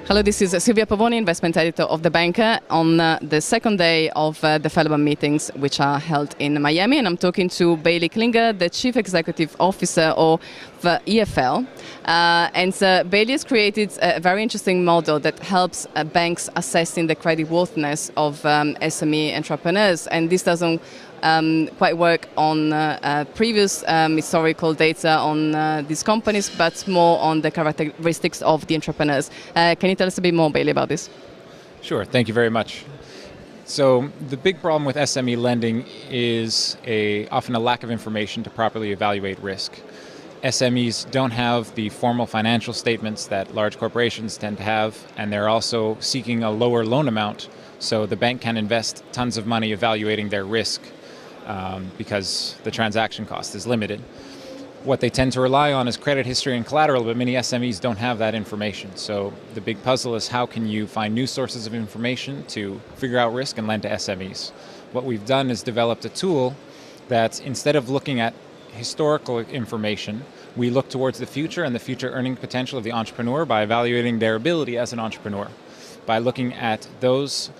Hello, this is Silvia Pavoni, investment editor of The Banker, on the second day of the Felaban meetings, which are held in Miami, and I'm talking to Bailey Klinger, the Chief Executive Officer of EFL. Bailey has created a very interesting model that helps banks assessing the creditworthiness of SME entrepreneurs, and this doesn't quite work on previous historical data on these companies, but more on the characteristics of the entrepreneurs. Can you tell us a bit more, Bailey, about this? Sure, thank you very much. So the big problem with SME lending is often a lack of information to properly evaluate risk. SMEs don't have the formal financial statements that large corporations tend to have, and they're also seeking a lower loan amount, so the bank can invest tons of money evaluating their risk because the transaction cost is limited. What they tend to rely on is credit history and collateral, but many SMEs don't have that information. So the big puzzle is, how can you find new sources of information to figure out risk and lend to SMEs? What we've done is developed a tool that, instead of looking at historical information, we look towards the future and the future earning potential of the entrepreneur by evaluating their ability as an entrepreneur, by looking at those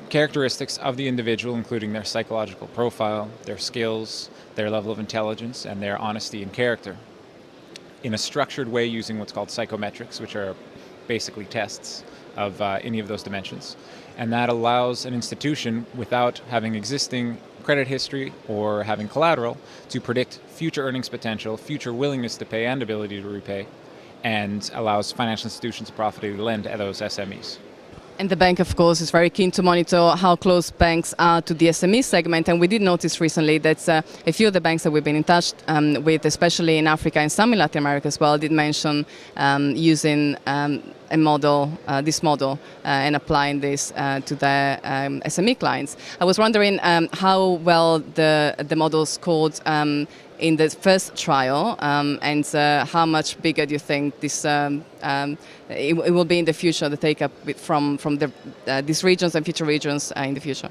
characteristics of the individual, including their psychological profile, their skills, their level of intelligence, and their honesty and character, in a structured way using what's called psychometrics, which are basically tests of any of those dimensions. And that allows an institution, without having existing credit history or having collateral, to predict future earnings potential, future willingness to pay and ability to repay, and allows financial institutions to profitably lend to those SMEs. And the bank, of course, is very keen to monitor how close banks are to the SME segment. And we did notice recently that a few of the banks that we've been in touch with, especially in Africa and some in Latin America as well, did mention using a model, this model, and applying this to their SME clients. I was wondering how well the model scored in the first trial, and how much bigger do you think this it will be in the future, the take-up from these regions and future regions in the future?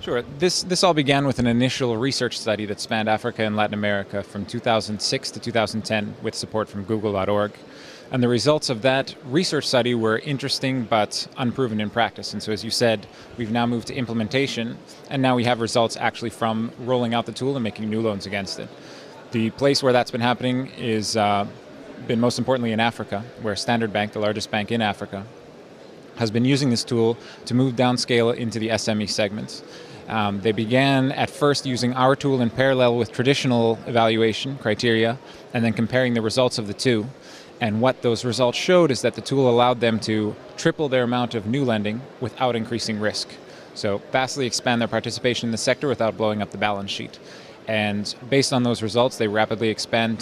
Sure. This all began with an initial research study that spanned Africa and Latin America from 2006 to 2010 with support from Google.org. And the results of that research study were interesting but unproven in practice. And so, as you said, we've now moved to implementation, and now we have results actually from rolling out the tool and making new loans against it. The place where that's been happening is been most importantly in Africa, where Standard Bank, the largest bank in Africa, has been using this tool to move downscale into the SME segments. They began at first using our tool in parallel with traditional evaluation criteria, and then comparing the results of the two. And what those results showed is that the tool allowed them to triple their amount of new lending without increasing risk. So vastly expand their participation in the sector without blowing up the balance sheet. And based on those results, they rapidly expanded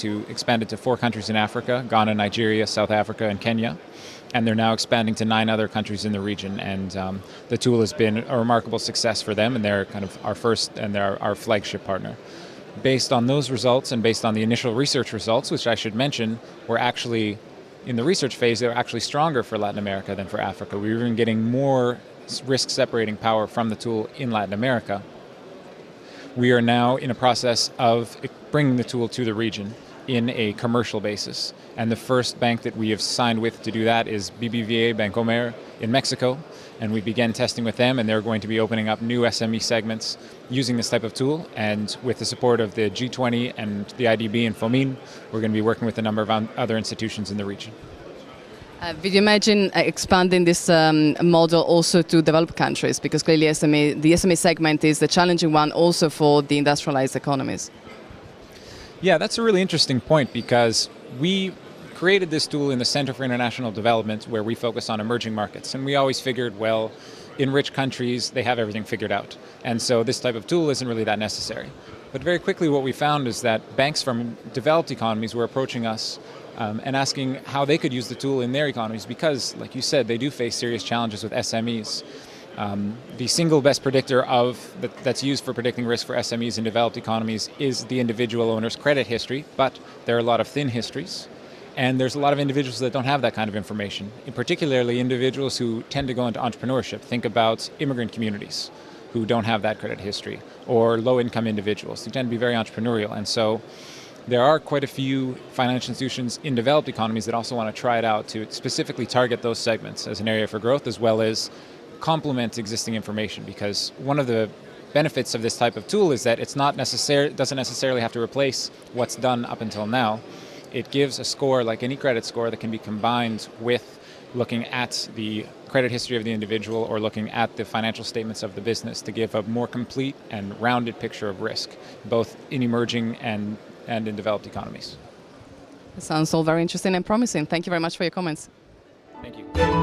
to 4 countries in Africa: Ghana, Nigeria, South Africa, and Kenya. And they're now expanding to 9 other countries in the region. And the tool has been a remarkable success for them, and they're kind of our first and they're our flagship partner. Based on those results and based on the initial research results, which I should mention were actually, in the research phase, they were actually stronger for Latin America than for Africa. We were even getting more risk separating power from the tool in Latin America. We are now in a process of bringing the tool to the region in a commercial basis. And the first bank that we have signed with to do that is BBVA Bancomer in Mexico. And we began testing with them, and they're going to be opening up new SME segments using this type of tool. And with the support of the G20 and the IDB and FOMIN, we're going to be working with a number of other institutions in the region. Would you imagine expanding this model also to developed countries? Because clearly the SME segment is the challenging one also for the industrialized economies. Yeah, that's a really interesting point, because we created this tool in the Center for International Development, where we focus on emerging markets. And we always figured, well, in rich countries, they have everything figured out. And so this type of tool isn't really that necessary. But very quickly what we found is that banks from developed economies were approaching us and asking how they could use the tool in their economies, because, like you said, they do face serious challenges with SMEs. The single best predictor that's used for predicting risk for SMEs in developed economies is the individual owner's credit history, but there are a lot of thin histories. And there's a lot of individuals that don't have that kind of information, particularly individuals who tend to go into entrepreneurship. Think about immigrant communities who don't have that credit history, or low-income individuals who tend to be very entrepreneurial. And so there are quite a few financial institutions in developed economies that also want to try it out to specifically target those segments as an area for growth, as well as complement existing information, because one of the benefits of this type of tool is that it's not doesn't necessarily have to replace what's done up until now. It gives a score like any credit score that can be combined with looking at the credit history of the individual or looking at the financial statements of the business to give a more complete and rounded picture of risk, both in emerging and in developed economies. It sounds all very interesting and promising. Thank you very much for your comments. Thank you.